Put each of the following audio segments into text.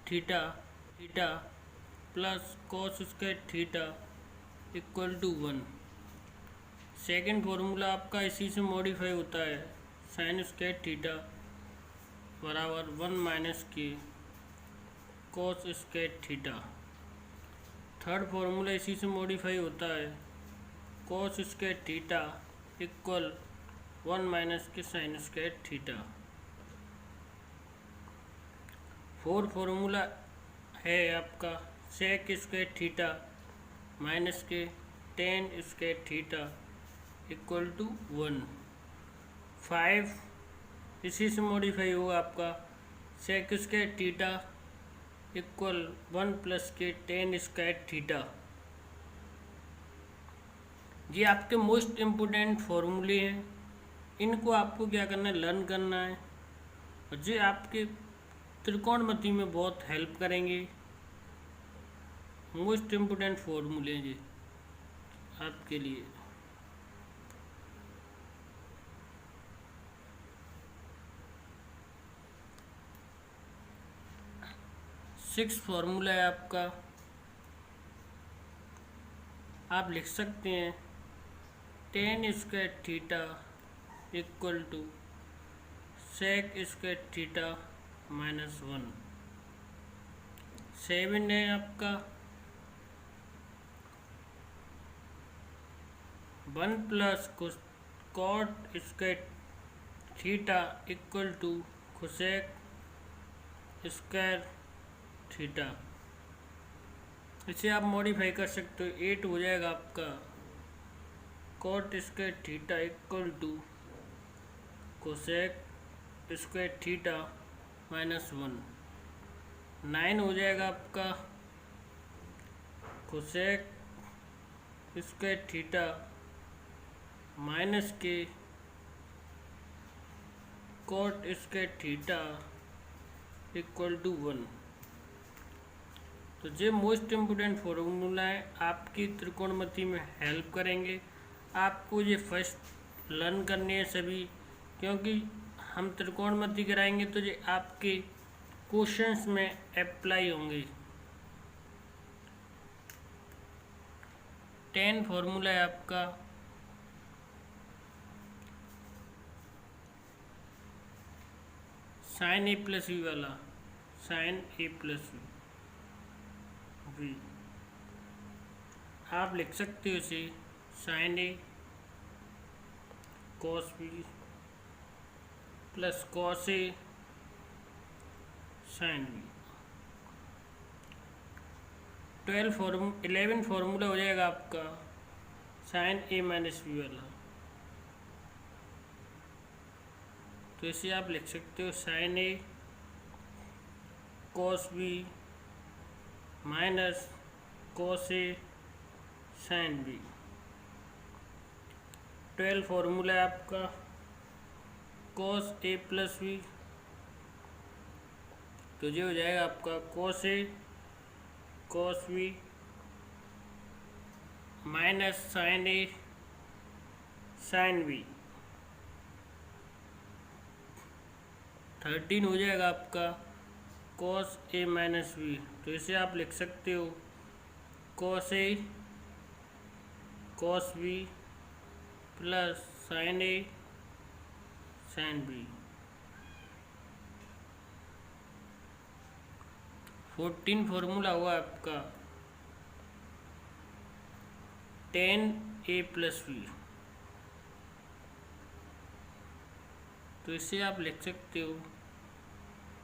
Theta theta plus cos square theta equal to 1। Second formula आपका इसी से modify होता है, साइन स्क्वायर थीटा बराबर 1 माइनस के cos square theta. Third formula इसी से मॉडिफाई होता है, cos square theta equal 1 minus के sin square theta. Fourth formula है आपका सेक स्क्वायर थीटा माइनस के tan square theta equal to 1। 5 इसी से मॉडिफाई होगा आपका, sec square theta equal 1 plus के टेन स्क्वायर थीटा। ये आपके मोस्ट इम्पोर्टेंट फॉर्मूले हैं, इनको आपको क्या करना है, लर्न करना है, और ये आपके त्रिकोणमिति में बहुत हेल्प करेंगे। मोस्ट इम्पोर्टेंट फॉर्मूले ये आपके लिए। सिक्स फॉर्मूला है आपका, आप लिख सकते हैं tan square theta equal to sec square theta minus 1। 7 है आपका 1 plus cot square theta equal to cosec square theta. इसे आप मॉडिफाई कर सकते हो, 8 हो जाएगा आपका cot square theta equal to cosec square theta minus 1। 9 हो जाएगा आपका कोसेक स्क्वायर थीटा माइनस के cot square theta equal to 1। तो ये मोस्ट इम्पोर्टेंट फॉर्मूला है, आपकी त्रिकोणमिति में हेल्प करेंगे। आपको ये फर्स्ट लर्न करनी है सभी, क्योंकि हम त्रिकोणमिति कराएंगे तो ये आपके क्वेश्चंस में अप्लाई होंगे। 10 फॉर्मूला है आपका साइन ए प्लस वी वाला, साइन ए प्लस वी आप लिख सकते हो इसे sin A cos V plus cos A sin V. 11 formula हो जाएगा आपका साइन ए माइनस वी वाला, तो इसे आप लिख सकते हो sin A cos V minus cos A sin V. 12 formula है आपका कॉस ए प्लस वी, तो ये हो जाएगा आपका cos A cos V minus sin A sin V. 13 हो जाएगा आपका कॉस ए माइनस वी, तो इसे आप लिख सकते हो cos A cos V plus sin A sine B. 14 formula हुआ आपका टेन ए प्लस वी, तो इसे आप लिख सकते हो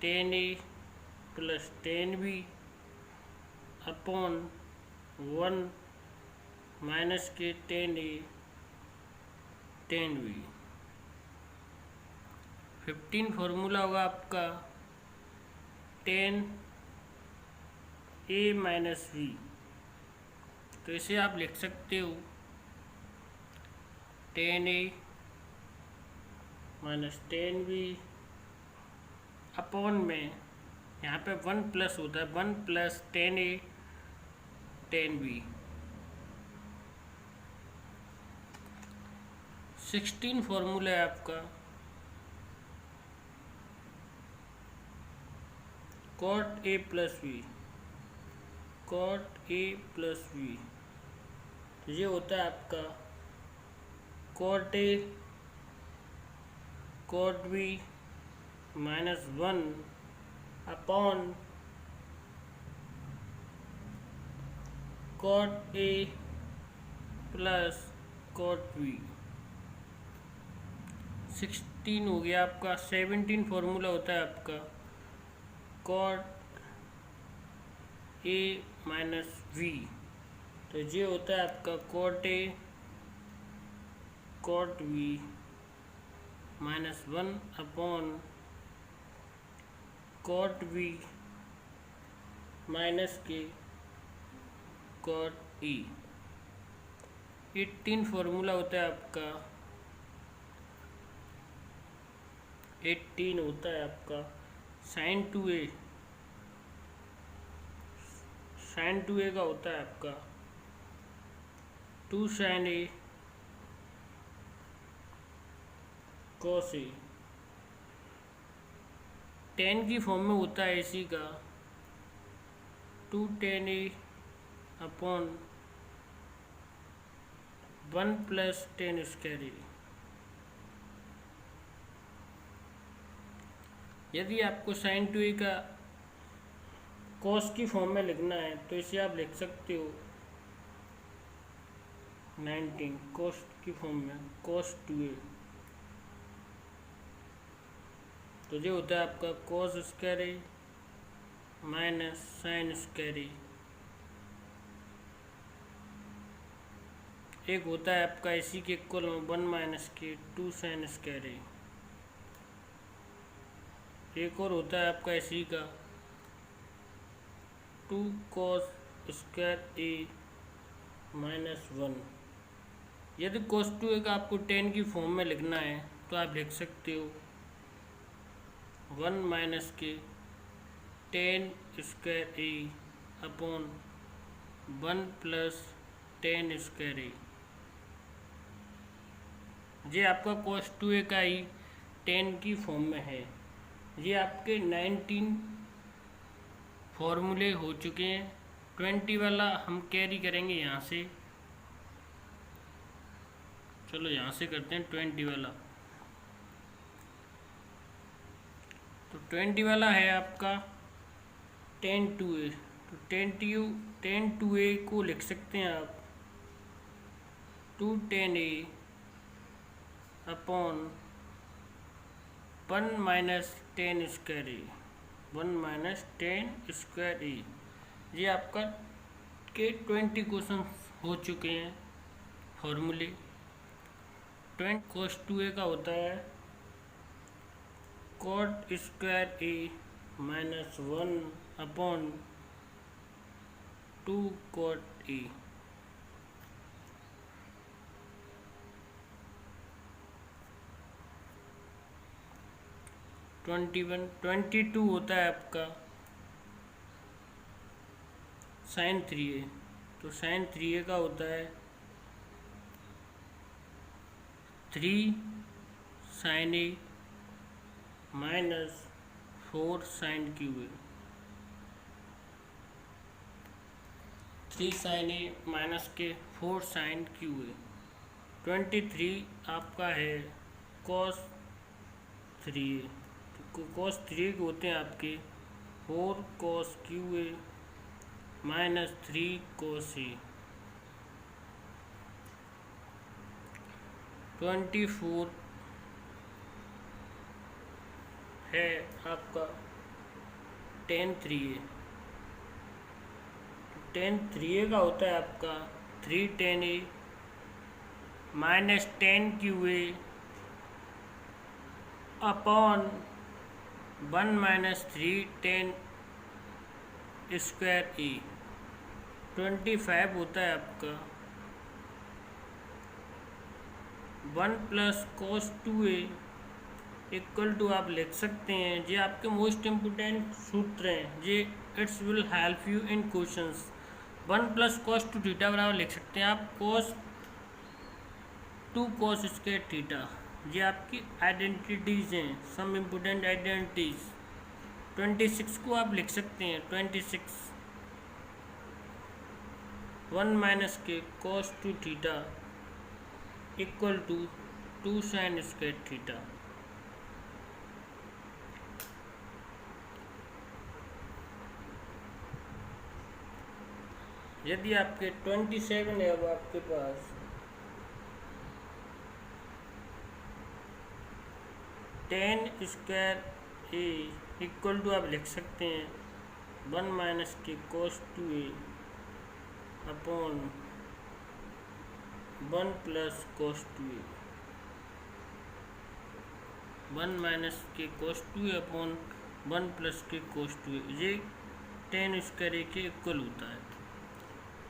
tan A plus tan B upon 1 minus के tan A tan B. 15 formula होगा आपका टेन ए माइनस वी, तो इसे आप लिख सकते हो tan A minus tan B upon में यहाँ पे 1 प्लस होता है 1 plus tan A tan B. 16 formula है आपका cot A plus V, cot A plus V, तो ये होता है आपका cot A cot V minus 1 upon cot A plus cot V. 16 हो गया आपका। 17 फॉर्मूला होता है आपका कॉट ए माइनस वी, तो ये होता है आपका cot A cot V minus 1 upon cot V minus के कॉट ई। 18 फॉर्मूला होता है आपका 18 होता है आपका साइन 2a, साइन 2a का होता है आपका 2 साइन ए कॉस ए। 10 की फॉर्म में होता है इसी का 2 tan a upon 1 plus tan square A. यदि आपको साइन 2a का कॉस की फॉर्म में लिखना है तो इसे आप लिख सकते हो 19 कॉस की फॉर्म में कॉस 2a, तो ये होता है आपका cos square A minus sin square ए। एक होता है आपका इसी के इक्वल में 1 माइनस के 2 साइन स्क्वायर ए। एक और होता है आपका इसी का 2 कॉस स्क्वायर ए माइनस 1। यदि cos 2a का आपको 10 की फॉर्म में लिखना है तो आप लिख सकते हो 1 माइनस के 10 square A upon 1 plus 10 square A. ये आपका cos 2a का ही 10 की फॉर्म में है। ये आपके 19 फॉर्मूले हो चुके हैं। 20 वाला हम कैरी करेंगे यहाँ से, चलो यहाँ से करते हैं 20 वाला। तो 20 वाला है आपका tan 2a, तो tan 2a को लिख सकते हैं आप 2 tan a upon 1 minus 10 square A, 1 minus 10 square A. ये आपका के 20 क्वेश्चन हो चुके हैं फॉर्मूले। 20 cos 2a का होता है cot square A minus 1 upon 2 cot ए। (21) 22 होता है आपका साइन 3a, तो साइन 3a का होता है 3 sin A minus 4 sin cube A. 3 sin A minus के 4 साइन क्यू ए। 23 आपका है कॉस 3a, तो कॉस 3 के होते हैं आपके 4 cos cube A minus 3 cos A. 24 है आपका tan 3a, tan 3a का होता है आपका 3 tan a minus 10 cube A upon 1 minus 3 tan square A. 25 होता है आपका 1 plus cos 2a equal to आप लिख सकते हैं, ये आपके मोस्ट इम्पोर्टेंट सूत्र हैं, ये it's will help you in questions. 1 plus cos 2 theta बराबर लिख सकते हैं आप कॉस 2 कॉस स्क्वायर थीटा। ये आपकी आइडेंटिटीज़ हैं, सम इम्पोर्टेंट आइडेंटिटीज़। 26 को आप लिख सकते हैं 26 1 माइनस के cos 2 theta equal to 2 sin square theta. यदि आपके 27 है अब आपके पास tan square A equal to आप लिख सकते हैं 1 माइनस के cos 2a upon 1 plus cos 2a। 1 minus के cos 2a अपॉन 1 प्लस के cos 2a, ये टेन स्क्वायर ए के इक्वल होता है।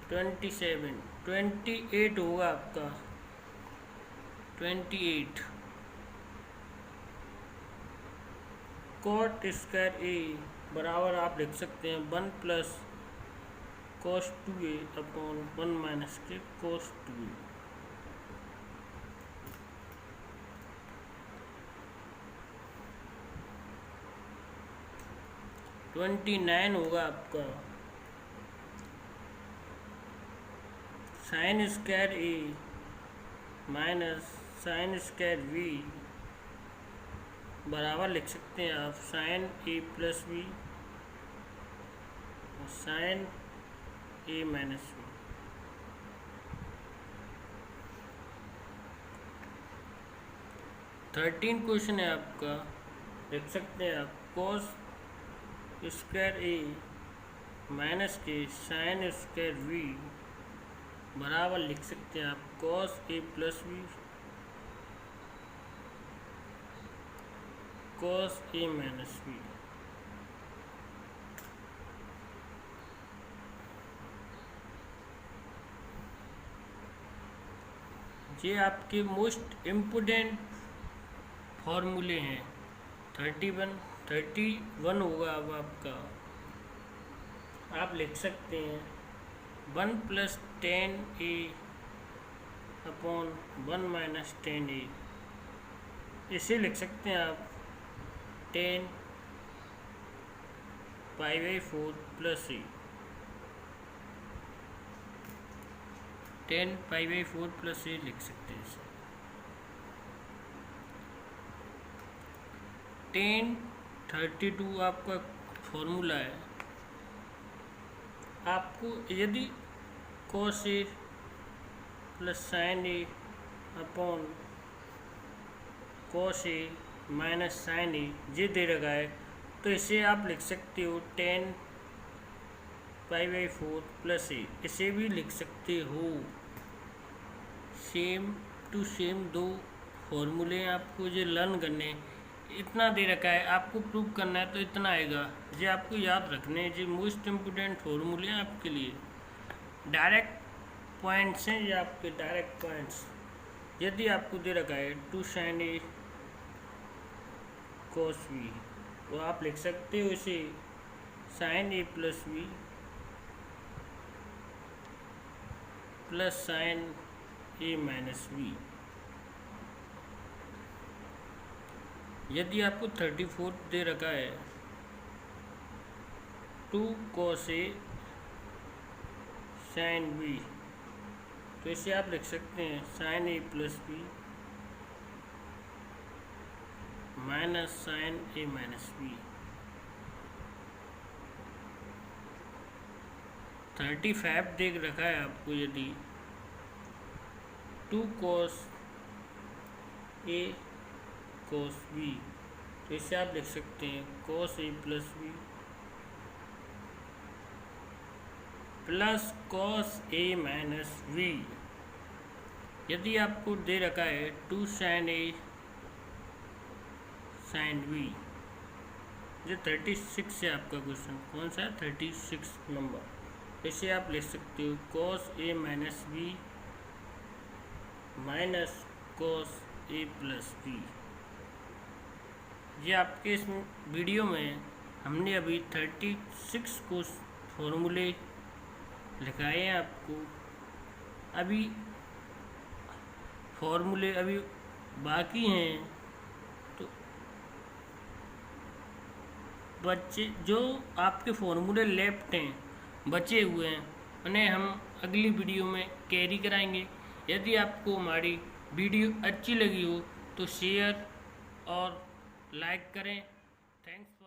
28 होगा आपका 28 cot स्क्वायर ए बराबर आप लिख सकते हैं 1 plus cos 2a upon 1 minus के cos 2a। ट्वेंटी 29 होगा आपका sin square A minus sin square V बराबर लिख सकते हैं आप साइन ए प्लस वी और sin A minus V. Thirteen question है आपका, लिख सकते हैं आप cos स्क्वायर ए माइनस के साइन स्क्वायर वी बराबर लिख सकते हैं आप cos A plus V cos A minus V. ये आपके मोस्ट इम्पोर्टेंट फॉर्मूले हैं। 31 होगा अब आपका, आप लिख सकते हैं 1 plus 10a upon 1 minus 10a। इसे लिख सकते हैं आप 10 π/4 प्लस a। 10 π/4 प्लस a लिख सकते हैं इसे। 32 आपका फॉर्मूला है। आपको यदि cos A plus sin A upon cos A minus sin ए ये दे रखा है, तो इसे आप लिख सकते हो 10 π/4 प्लस ए। इसे भी लिख सकते हो। सेम टू सेम दो फॉर्मूले हैं, आपको ये लर्न करने। इतना दे रखा है, आपको प्रूव करना है तो इतना आएगा। ये आपको याद रखने हैं, ये मोस्ट इम्पोर्टेंट फॉर्मूले हैं आपके लिए। डायरेक्ट पॉइंट्स हैं ये आपके डायरेक्ट पॉइंट्स। यदि आपको दे रखा है 2 साइन ए cos वी, तो आप लिख सकते हो इसे sin A plus V plus sin A minus V. यदि आपको 34 दे रखा है 2 cos ए साइन बी, तो इसे आप लिख सकते हैं sign A plus B minus sin A minus B. 35 देख रखा है आपको, यदि 2 cos ए cos बी, तो इसे आप लिख सकते हैं cos A plus B plus cos A minus V. यदि आपको दे रखा है 2 साइन ए साइन वी, जो 36 है आपका क्वेश्चन। कौन सा है? 36 नंबर। इसे आप लिख सकते हो cos A minus V minus cos A plus V. ये आपके इस वीडियो में हमने अभी 36 को फॉर्मूले लिखाए हैं आपको। अभी फॉर्मूले अभी बाकी हैं, तो बच्चे जो आपके फॉर्मूले लेफ्ट हैं, बचे हुए हैं, उन्हें हम अगली वीडियो में कैरी कराएंगे। यदि आपको हमारी वीडियो अच्छी लगी हो तो शेयर और लाइक करें। थैंक्स।